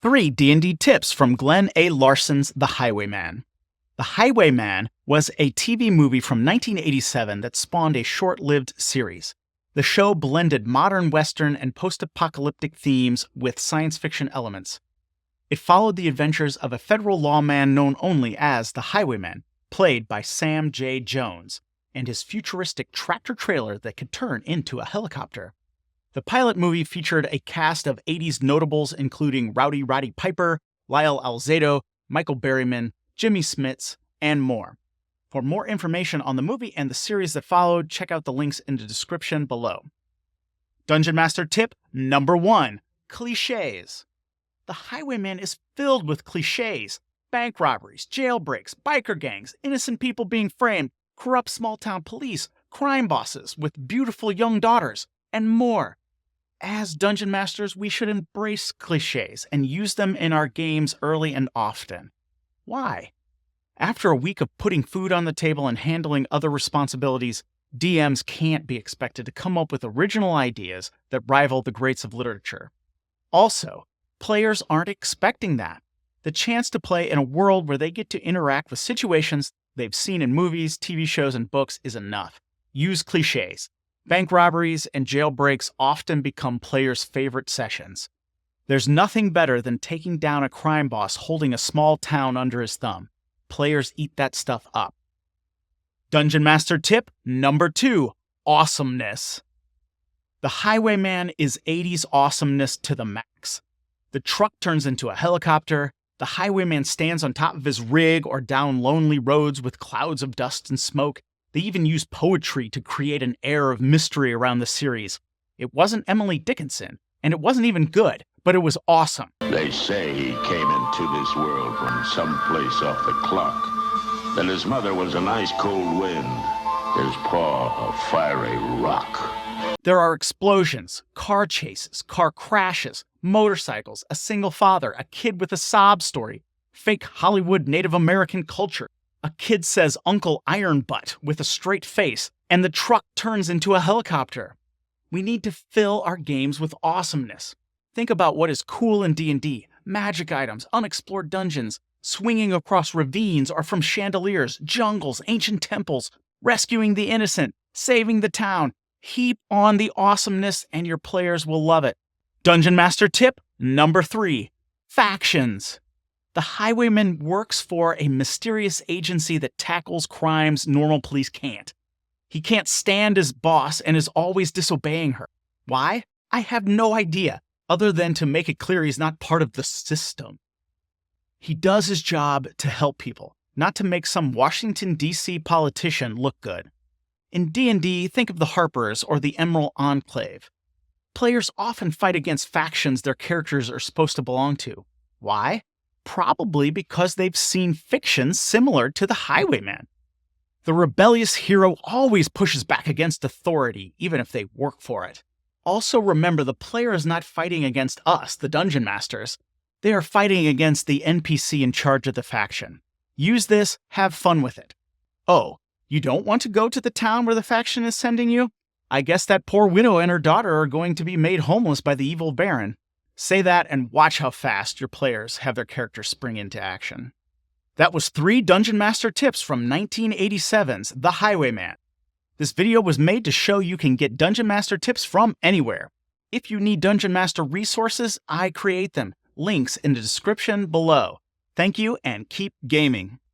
3 D&D tips from Glenn A. Larson's The Highwayman. The Highwayman was a TV movie from 1987 that spawned a short-lived series. The show blended modern Western and post-apocalyptic themes with science fiction elements. It followed the adventures of a federal lawman known only as the Highwayman, played by Sam J. Jones, and his futuristic tractor-trailer that could turn into a helicopter. The pilot movie featured a cast of 80s notables including Rowdy Roddy Piper, Lyle Alzado, Michael Berryman, Jimmy Smits, and more. For more information on the movie and the series that followed, check out the links in the description below. Dungeon Master tip number 1: cliches. The Highwayman is filled with cliches: bank robberies, jailbreaks, biker gangs, innocent people being framed, corrupt small-town police, crime bosses with beautiful young daughters, and more. As Dungeon Masters, we should embrace cliches and use them in our games early and often. Why? After a week of putting food on the table and handling other responsibilities, DMs can't be expected to come up with original ideas that rival the greats of literature. Also, players aren't expecting that. The chance to play in a world where they get to interact with situations they've seen in movies, TV shows, and books is enough. Use cliches. Bank robberies and jailbreaks often become players' favorite sessions. There's nothing better than taking down a crime boss holding a small town under his thumb. Players eat that stuff up. Dungeon Master tip number 2: awesomeness. The Highwayman is 80s awesomeness to the max. The truck turns into a helicopter, the Highwayman stands on top of his rig or down lonely roads with clouds of dust and smoke. They even use poetry to create an air of mystery around the series. It wasn't Emily Dickinson, and it wasn't even good, but it was awesome. They say he came into this world from someplace off the clock. That his mother was an ice cold wind, his paw a fiery rock. There are explosions, car chases, car crashes, motorcycles, a single father, a kid with a sob story, fake Hollywood Native American culture. A kid says Uncle Iron Butt with a straight face, and the truck turns into a helicopter. We need to fill our games with awesomeness. Think about what is cool in D&D: magic items, unexplored dungeons, swinging across ravines or from chandeliers, jungles, ancient temples, rescuing the innocent, saving the town. Heap on the awesomeness and your players will love it. Dungeon Master tip number 3: factions. The Highwayman works for a mysterious agency that tackles crimes normal police can't. He can't stand his boss and is always disobeying her. Why? I have no idea, other than to make it clear he's not part of the system. He does his job to help people, not to make some Washington, D.C. politician look good. In D&D, think of the Harpers or the Emerald Enclave. Players often fight against factions their characters are supposed to belong to. Why? Probably because they've seen fictions similar to the Highwayman. The rebellious hero always pushes back against authority, even if they work for it. Also remember, the player is not fighting against us, the Dungeon Masters. They are fighting against the NPC in charge of the faction. Use this, have fun with it. Oh, you don't want to go to the town where the faction is sending you? I guess that poor widow and her daughter are going to be made homeless by the evil Baron. Say that and watch how fast your players have their characters spring into action. That was 3 Dungeon Master tips from 1987's The Highwayman. This video was made to show you can get Dungeon Master tips from anywhere. If you need Dungeon Master resources, I create them. Links in the description below. Thank you and keep gaming.